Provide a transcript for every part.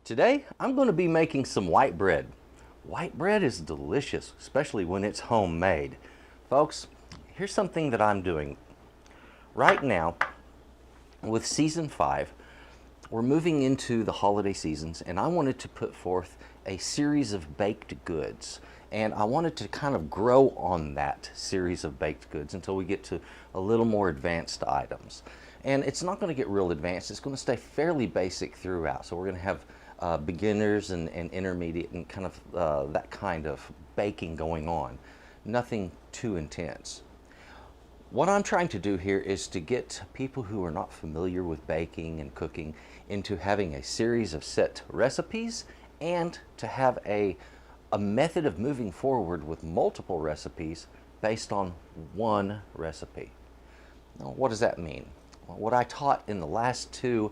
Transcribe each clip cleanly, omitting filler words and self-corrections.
Today, I'm going to be making some white bread. White bread is delicious, especially when it's homemade. Folks, here's something that I'm doing. Right now, with season 5, we're moving into the holiday seasons, and I wanted to put forth a series of baked goods. And I wanted to kind of grow on that series of baked goods until we get to a little more advanced items. And it's not going to get real advanced, it's going to stay fairly basic throughout. So we're going to have beginners and intermediate and kind of that kind of baking going on. Nothing too intense. What I'm trying to do here is to get people who are not familiar with baking and cooking into having a series of set recipes and to have a method of moving forward with multiple recipes based on one recipe. Now, what does that mean? Well, what I taught in the last two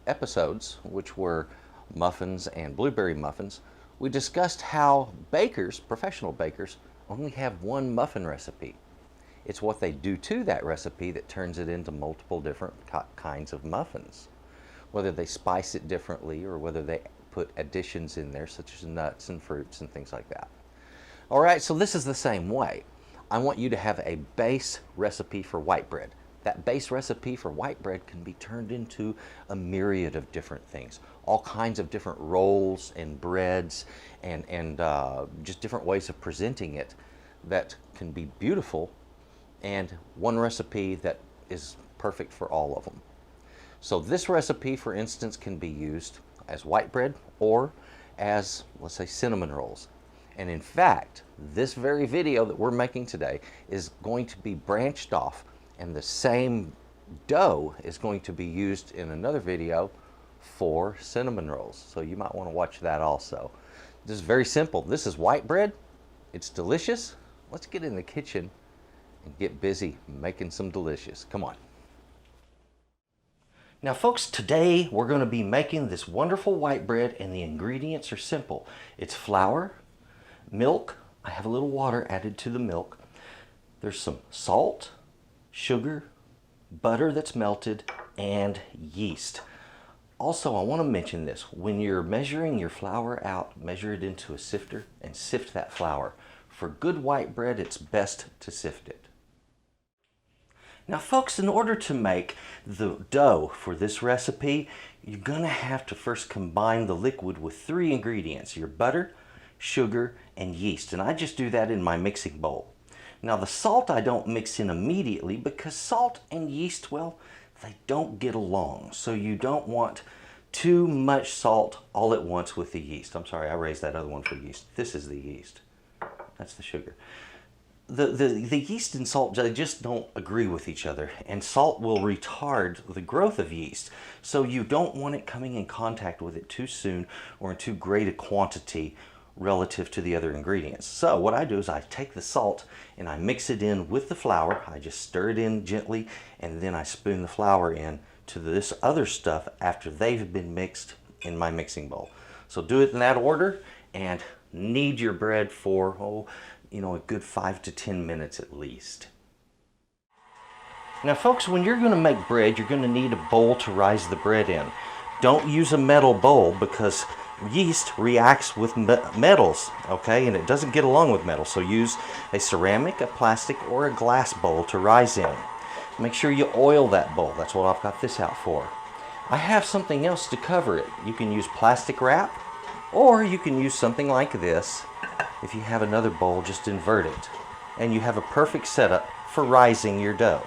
episodes, which were muffins and blueberry muffins, we discussed how bakers, professional bakers, only have one muffin recipe. It's what they do to that recipe that turns it into multiple different kinds of muffins. Whether they spice it differently or whether they put additions in there such as nuts and fruits and things like that. All right, so this is the same way. I want you to have a base recipe for white bread. That base recipe for white bread can be turned into a myriad of different things. All kinds of different rolls and breads and just different ways of presenting it that can be beautiful, and one recipe that is perfect for all of them. So this recipe, for instance, can be used as white bread or as, let's say, cinnamon rolls. And in fact, this very video that we're making today is going to be branched off, and the same dough is going to be used in another video for cinnamon rolls. So you might want to watch that also. This is very simple. This is white bread. It's delicious. Let's get in the kitchen and get busy making some delicious. Come on. Now folks, today we're going to be making this wonderful white bread, and the ingredients are simple. It's flour, milk. I have a little water added to the milk. There's some salt, sugar, butter that's melted, and yeast. Also, I want to mention this. When you're measuring your flour out, measure it into a sifter and sift that flour. For good white bread, it's best to sift it. Now folks, in order to make the dough for this recipe, you're going to have to first combine the liquid with 3 ingredients: your butter, sugar, and yeast. And I just do that in my mixing bowl. Now the salt I don't mix in immediately because salt and yeast, well, they don't get along. So you don't want too much salt all at once with the yeast. I'm sorry, I raised that other one for yeast. This is the yeast. That's the sugar. The yeast and salt, they just don't agree with each other, and salt will retard the growth of yeast. So you don't want it coming in contact with it too soon or in too great a quantity relative to the other ingredients. So what I do is I take the salt and I mix it in with the flour. I just stir it in gently, and then I spoon the flour in to this other stuff after they've been mixed in my mixing bowl. So do it in that order and knead your bread for, a good 5 to 10 minutes at least. Now folks, when you're going to make bread, you're going to need a bowl to rise the bread in. Don't use a metal bowl because yeast reacts with metals, okay, and it doesn't get along with metal. So use a ceramic, a plastic, or a glass bowl to rise in. Make sure you oil that bowl. That's what I've got this out for. I have something else to cover it. You can use plastic wrap, or you can use something like this. If you have another bowl, just invert it, and you have a perfect setup for rising your dough.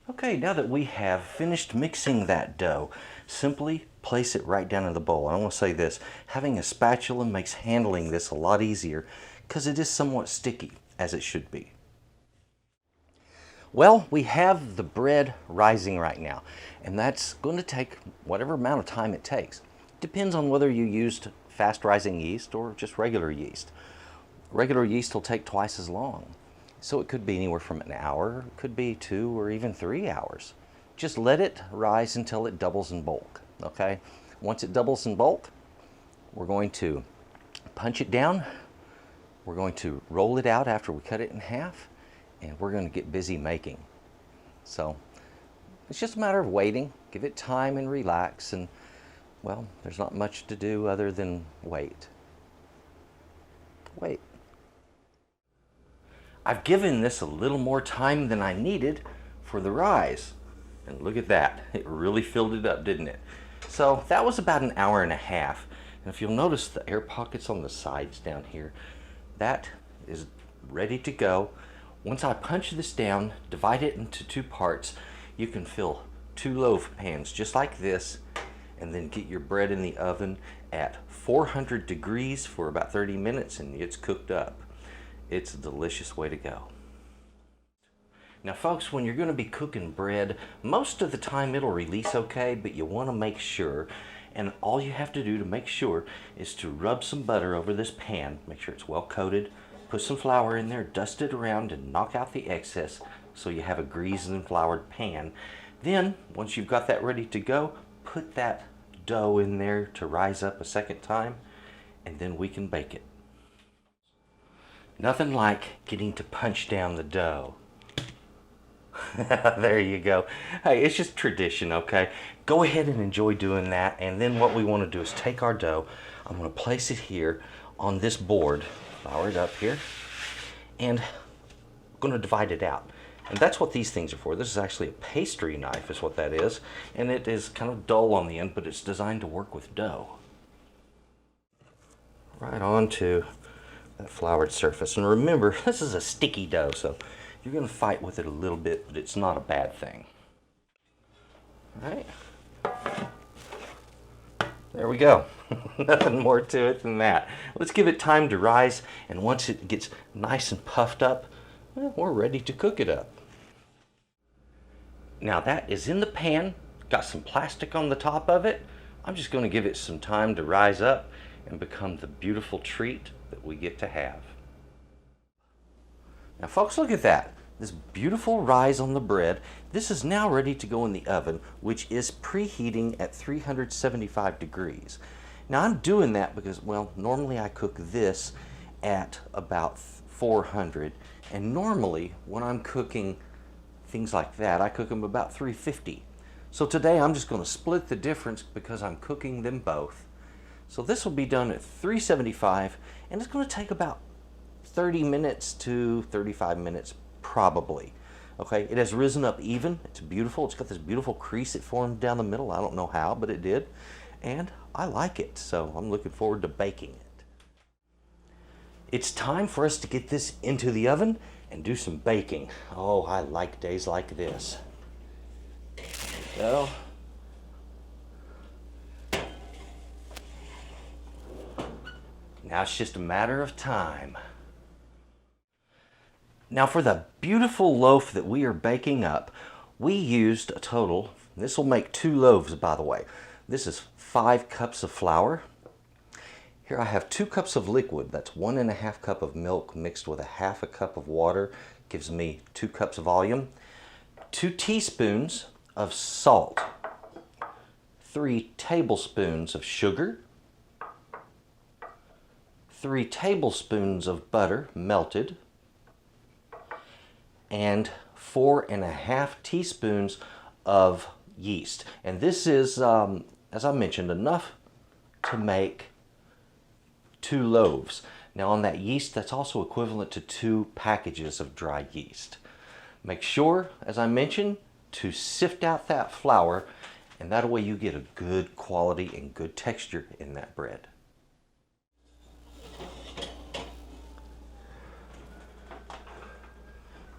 Okay, now that we have finished mixing that dough, simply place it right down in the bowl. I want to say this, having a spatula makes handling this a lot easier because it is somewhat sticky, as it should be. Well, we have the bread rising right now, and that's going to take whatever amount of time it takes. Depends on whether you used fast rising yeast or just regular yeast. Regular yeast will take twice as long. So it could be anywhere from an hour, it could be 2 or even 3 hours. Just let it rise until it doubles in bulk, okay? Once it doubles in bulk, we're going to punch it down. We're going to roll it out after we cut it in half, and we're going to get busy making. So it's just a matter of waiting, give it time and relax, and well, there's not much to do other than wait. Wait. I've given this a little more time than I needed for the rise. And look at that. It really filled it up, didn't it? So that was about an hour and a half. And if you'll notice the air pockets on the sides down here, that is ready to go. Once I punch this down, divide it into 2 parts, you can fill 2 loaf pans just like this, and then get your bread in the oven at 400 degrees for about 30 minutes and it's cooked up. It's a delicious way to go. Now folks, when you're going to be cooking bread, most of the time it'll release okay, but you want to make sure, and all you have to do to make sure is to rub some butter over this pan, make sure it's well coated, put some flour in there, dust it around and knock out the excess so you have a greased and floured pan. Then, once you've got that ready to go, put that dough in there to rise up a second time, and then we can bake it. Nothing like getting to punch down the dough. There you go. Hey, it's just tradition, okay? Go ahead and enjoy doing that, and then what we want to do is take our dough. I'm going to place it here on this board, flour it up here, and I'm going to divide it out. And that's what these things are for. This is actually a pastry knife is what that is, and it is kind of dull on the end, but it's designed to work with dough. Right onto that floured surface. And remember, this is a sticky dough, so you're going to fight with it a little bit, but it's not a bad thing. All right. There we go. Nothing more to it than that. Let's give it time to rise, and once it gets nice and puffed up, well, we're ready to cook it up. Now that is in the pan, got some plastic on the top of it. I'm just going to give it some time to rise up and become the beautiful treat that we get to have. Now folks, look at that. This beautiful rise on the bread. This is now ready to go in the oven, which is preheating at 375 degrees. Now I'm doing that because, well, normally I cook this at about 400, and normally when I'm cooking things like that, I cook them about 350. So today I'm just going to split the difference because I'm cooking them both. So this will be done at 375, and it's going to take about 30 minutes to 35 minutes probably. Okay, it has risen up even. It's beautiful. It's got this beautiful crease it formed down the middle. I don't know how, but it did. And I like it, so I'm looking forward to baking it. It's time for us to get this into the oven and do some baking. Oh, I like days like this. There we go. Now it's just a matter of time. Now for the beautiful loaf that we are baking up, we used a total, this will make 2 loaves by the way. This is 5 cups of flour. Here I have 2 cups of liquid, that's 1.5 cup of milk mixed with 1/2 cup of water, gives me 2 cups of volume. 2 teaspoons of salt, 3 tablespoons of sugar, 3 tablespoons of butter melted, and 4.5 teaspoons of yeast. And this is, as I mentioned, enough to make 2 loaves. Now on that yeast, that's also equivalent to 2 packages of dry yeast. Make sure, as I mentioned, to sift out that flour, and that way you get a good quality and good texture in that bread.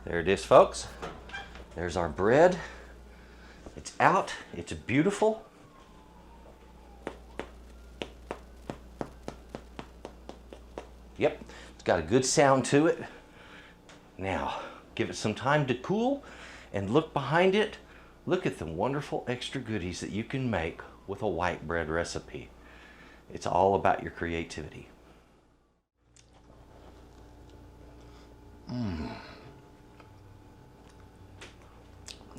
There it is, folks. There's our bread. It's out. It's beautiful. Yep, it's got a good sound to it. Now, give it some time to cool and look behind it. Look at the wonderful extra goodies that you can make with a white bread recipe. It's all about your creativity.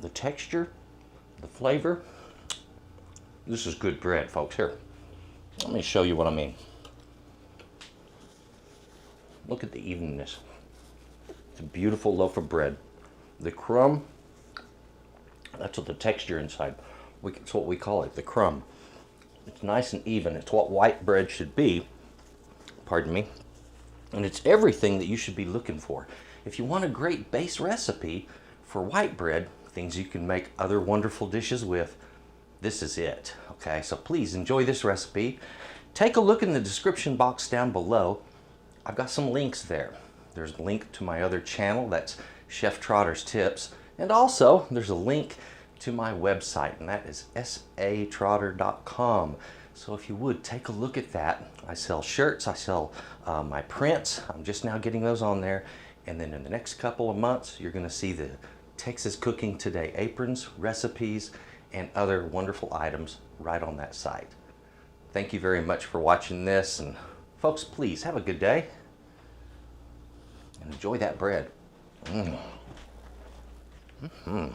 The texture, the flavor. This is good bread, folks. Here, let me show you what I mean. Look at the evenness. It's a beautiful loaf of bread. The crumb, that's what the texture inside. It's what we call it, the crumb. It's nice and even. It's what white bread should be. Pardon me. And it's everything that you should be looking for. If you want a great base recipe for white bread, things you can make other wonderful dishes with, this is it. Okay, so please enjoy this recipe. Take a look in the description box down below. I've got some links there. There's a link to my other channel, that's Chef Trotters Tips. And also, there's a link to my website, and that is S.A.Trotter.com. So if you would, take a look at that. I sell shirts, I sell my prints. I'm just now getting those on there. And then in the next couple of months, you're gonna see the Texas Cooking Today aprons, recipes, and other wonderful items right on that site. Thank you very much for watching this, and folks, please have a good day and enjoy that bread. Mm. Mm-hmm.